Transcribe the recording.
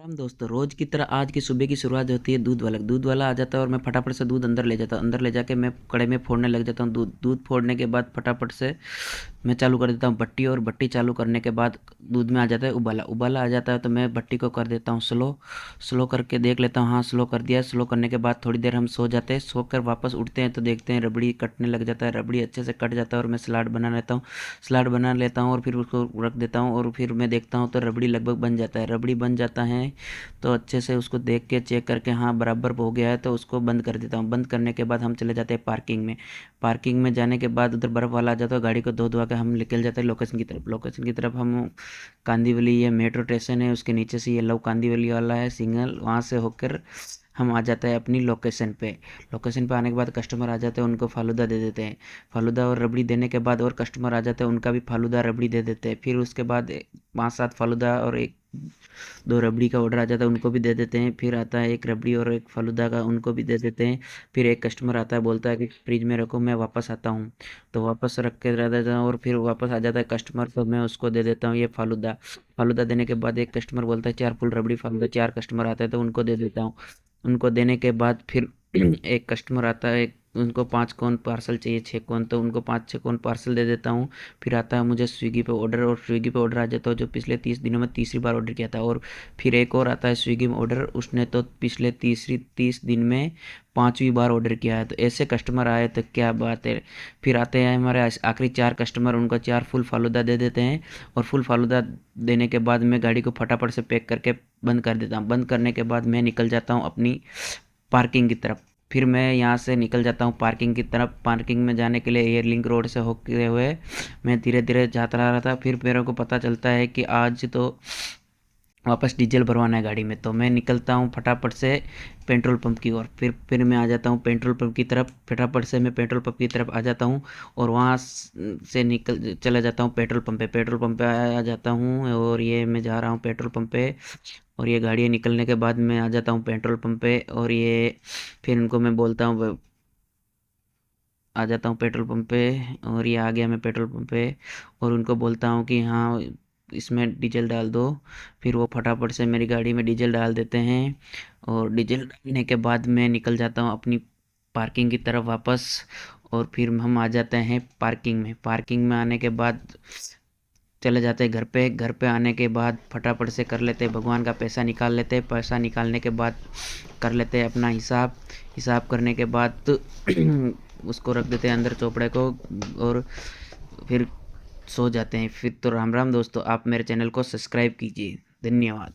हम दोस्तों रोज़ की तरह आज की सुबह की शुरुआत होती है दूध वाला आ जाता है और मैं फटाफट से दूध अंदर ले जाता हूँ। अंदर ले जाके मैं कढ़ाई में फोड़ने लग जाता हूँ। दूध फोड़ने के बाद फटाफट से मैं चालू कर देता हूँ भट्टी, और भट्टी चालू करने के बाद दूध में आ जाता है उबाला। उबाला आ जाता है तो मैं भट्टी को कर देता हूँ स्लो। स्लो करके देख लेता हूँ, हाँ स्लो कर दिया। स्लो करने के बाद थोड़ी देर हम सो जाते हैं। सो कर वापस उठते हैं तो देखते हैं रबड़ी कटने लग जाता है। रबड़ी अच्छे से कट जाता है और मैं सलाद बना लेता हूँ। सलाद बना लेता हूँ और फिर उसको रख देता हूँ, और फिर मैं देखता हूँ तो रबड़ी लगभग बन जाता है। रबड़ी बन जाता है तो अच्छे से उसको देख के चेक करके हाँ बराबर हो गया है तो उसको बंद कर देता हूँ। बंद करने के बाद हम चले जाते हैं पार्किंग में। पार्किंग में जाने के बाद उधर बर्फ़ वाला आ जाता है, गाड़ी को धो धुआ के हम निकल जाते हैं लोकेशन की तरफ। लोकेशन की तरफ हम कांदीवली, ये मेट्रो स्टेशन है, उसके नीचे से ये लव कांदीवली वाला है सिग्नल, वहाँ से होकर हम आ जाते हैं अपनी लोकेशन पे। लोकेशन पे आने के बाद कस्टमर आ जाते हैं, उनको फालूदा दे देते हैं। फालूदा और रबड़ी देने के बाद और कस्टमर आ जाते हैं, उनका भी फालूदा रबड़ी दे देते हैं। फिर उसके बाद 5-7 फालूदा और एक 2 रबड़ी का ऑर्डर आ जाता है, उनको भी दे देते हैं। फिर आता है एक रबड़ी और एक फालूदा का, उनको भी दे देते हैं। फिर एक कस्टमर आता है, बोलता है कि फ्रिज में रखो मैं वापस आता हूँ, तो वापस रख के रह देता हूँ। और फिर वापस आ जाता है कस्टमर तो मैं उसको दे देता हूँ ये फालूदा। फालूदा देने के बाद एक कस्टमर बोलता है 4 फुल रबड़ी फालूदा। 4 कस्टमर आते हैं तो उनको दे देता हूँ। उनको देने के बाद फिर एक कस्टमर आता है, उनको 5 कोन पार्सल चाहिए, 6 कोन, तो उनको 5-6 कोन पार्सल दे देता हूँ। फिर आता है मुझे स्विगी पे ऑर्डर, और स्विगी पे ऑर्डर आ जाता है जो पिछले 30 दिनों में तीसरी बार ऑर्डर किया था। और फिर एक और आता है स्विगी में ऑर्डर, उसने तो पिछले 30 दिन में 5वीं बार ऑर्डर किया है। तो ऐसे कस्टमर आए तो क्या बात है। फिर आते हैं हमारे आखिरी 4 कस्टमर, उनको 4 फुल फालूदा दे देते हैं। और फुल फालूदा देने के बाद मैं गाड़ी को फटाफट से पैक करके बंद कर देता हूँ। बंद करने के बाद मैं निकल जाता हूँ अपनी पार्किंग की तरफ। फिर मैं यहाँ से निकल जाता हूँ पार्किंग की तरफ। पार्किंग में जाने के लिए एयर लिंक रोड से होते हुए मैं धीरे धीरे जाता रहा था। फिर मेरे को पता चलता है कि आज तो वापस डीजल भरवाना है गाड़ी में, तो मैं निकलता हूँ फटाफट से पेट्रोल पंप की ओर। फिर मैं आ जाता हूँ पेट्रोल पंप की तरफ। फटाफट से मैं पेट्रोल पंप की तरफ आ जाता हूँ और वहाँ से निकल चला जाता हूँ पेट्रोल पंप पे। पेट्रोल पंप पे आ जाता हूँ और ये मैं जा रहा हूँ पेट्रोल पंप पे। और ये गाड़ियाँ निकलने के बाद मैं आ जाता हूँ पेट्रोल पंप पे, और ये फिर उनको मैं बोलता हूँ, आ जाता हूँ पेट्रोल पंप पे। और ये आ गया मैं पेट्रोल पंप पे, और उनको बोलता हूँ कि हाँ इसमें डीजल डाल दो। फिर वो फटाफट से मेरी गाड़ी में डीजल डाल देते हैं, और डीजल डालने के बाद मैं निकल जाता हूँ अपनी पार्किंग की तरफ वापस। और फिर हम आ जाते हैं पार्किंग में। पार्किंग में आने के बाद चले जाते हैं घर पे। घर पे आने के बाद फटाफट से कर लेते हैं भगवान का पैसा निकाल लेते हैं। पैसा निकालने के बाद कर लेते हैं अपना हिसाब। हिसाब करने के बाद उसको रख देते हैं अंदर चोपड़े को, और फिर सो जाते हैं। फिर तो राम राम दोस्तों, आप मेरे चैनल को सब्सक्राइब कीजिए। धन्यवाद।